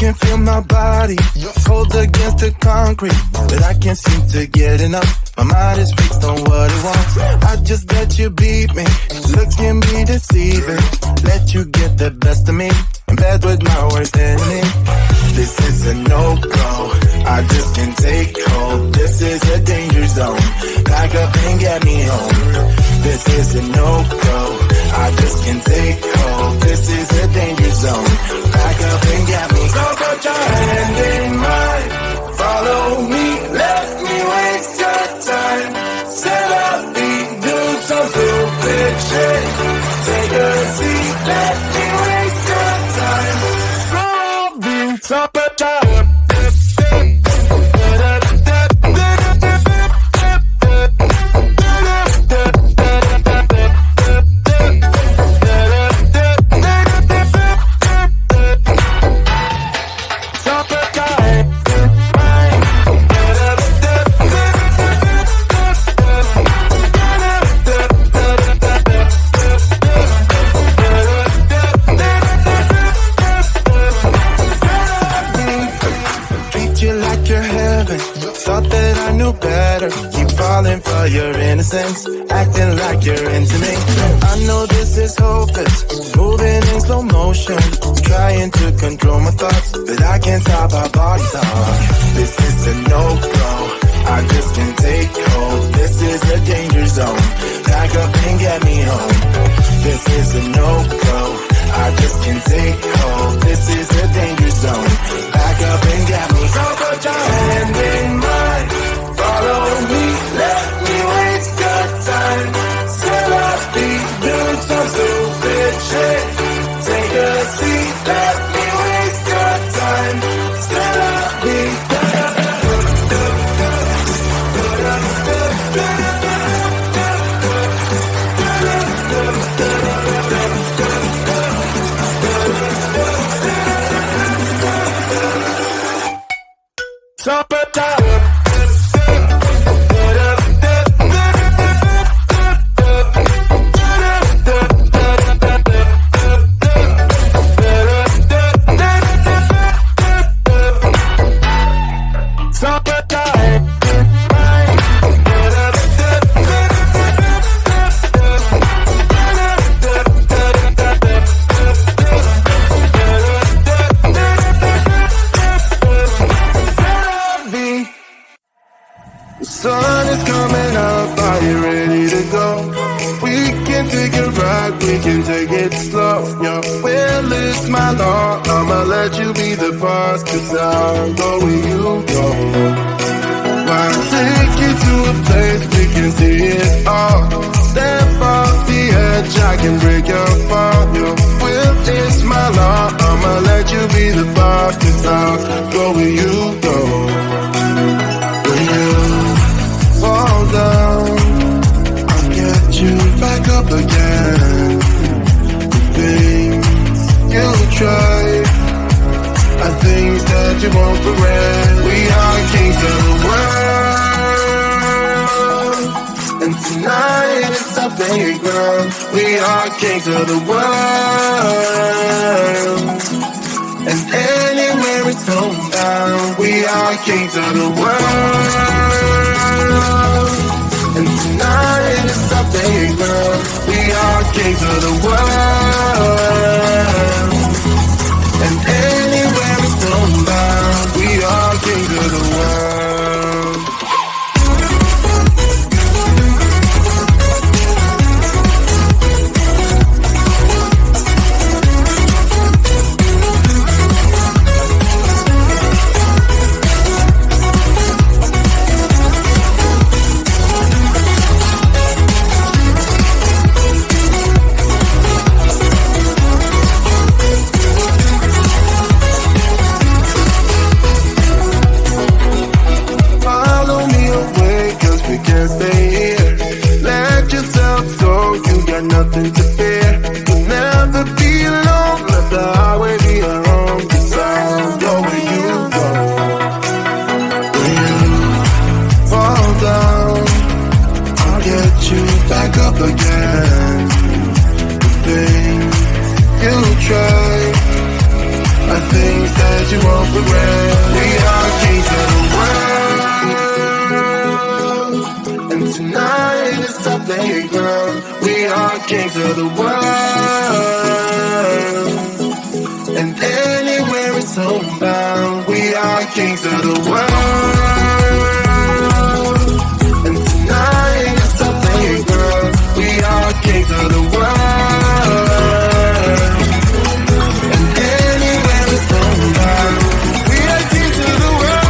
can feel my body cold against the concrete, but I can't seem to get enough. My mind is fixed on what it wants. I just let you beat me. Looks can be deceiving. Let you get the best of me. In bed with my worst enemy. This is a no-go. I just can't take hold. This is a danger zone. Pack up and get me home. This is a no-go. I just can't take hold. This is a danger zone. Pack up and get me. So put your hand in mine. Follow me. Let me waste your time. Set up feet. Do some stupid shit. Take a seat. Let me waste your time. So put your for your innocence, acting like you're into me. I know this is hopeless, moving in slow motion, trying to control my thoughts, but I can't stop our body talk. This is a no-go, I just can't take hold. This is a danger zone, pack up and get me home. This is a no-go, I just can't take hold. This is a danger zone, pack up and get me. So put your hand in mine. Follow me, let me waste your time. Set up feet, do some stupid shit. Take a seat, let me waste your time. Set up feet. Top it down. Let you be the boss, 'cause I'll go where you go. I'll take you to a place we can see it all. Step off the edge, I can break your fall. Your will is my law. I'ma let you be the boss, 'cause I'll go where you go. When you fall down, I'll get you back up again. The things you try are things that you won't regret. We are kings of the world, and tonight it's our playground. We are kings of the world, and anywhere it's homebound. We are kings of the world, and tonight it's our playground. We are kings of the world, and anywhere it's homebound. We are kings of the world. Nothing to fear, you'll never be alone. Let the highway be your home, 'cause I'll go where you go. When you fall down, I'll get you back up again. The things you try are things that that you won't regret. We are kings of the world, and tonight is our playground. We are kings of the world, and anywhere it's homebound. We are kings of the world, and tonight is our playground. We are kings of the world, and anywhere it's homebound. We are kings of the world.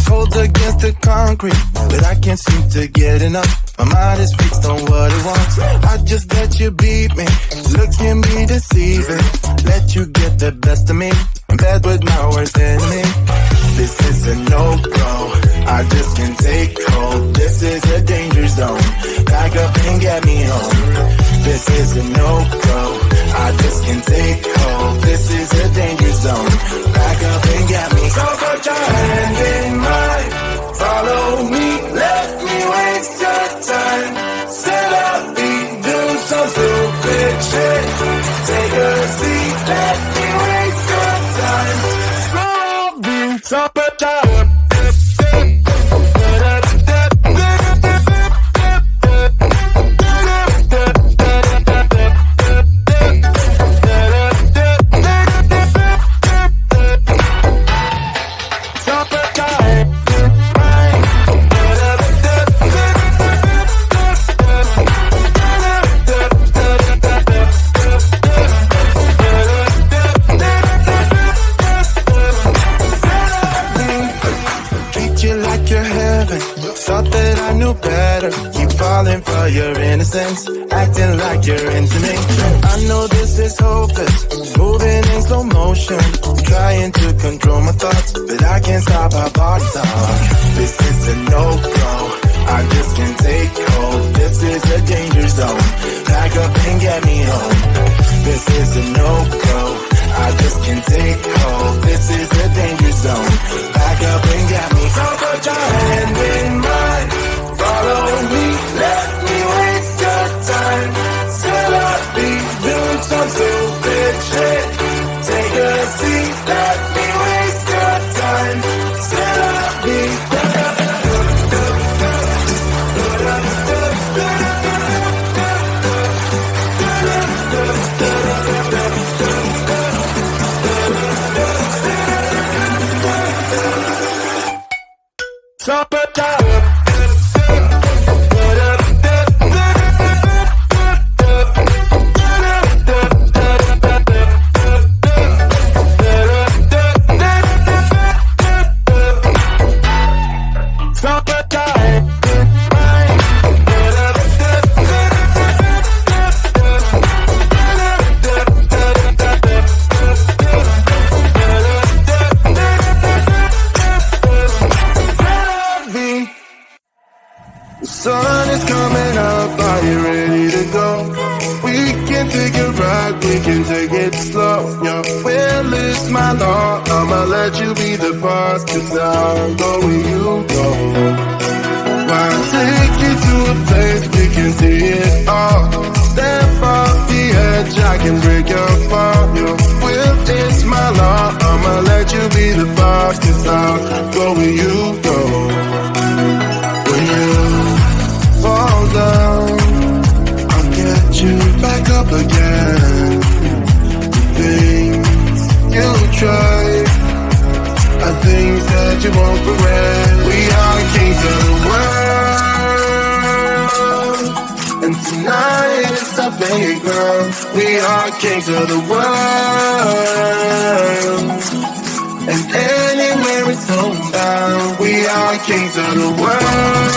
Cold against the concrete, but I can't seem to get enough. My mind is fixed on what it wants. I just let you beat me, looks can be deceiving. Let you get the best of me, in bed with my worst enemy. This is a no-go, I just can't take hold. This is a danger zone, back up and get me home. This is a no-go, I just can't take hold. This is a danger zone, back up and get me. So put your hand in mine, follow me, let me waste your time. Set up, do some stupid shit. Take a seat, let me waste your time. So put your falling for your innocence, acting like you're into me. I know this is hopeless, moving in slow motion, trying to control my thoughts, but I can't stop our body talk. This is a no-go, I just can't take hold. This is a danger zone. Pack up and get me home. This is a no-go. I just can't take hold. This is a danger zone. Back up and get me. So put your hand in mine. Follow me. Let me waste your time. Still I be doing some stupid shit. Take a seat. Let me waste your time. Still I be. Kings of the world, and anywhere it's homebound, we are kings of the world.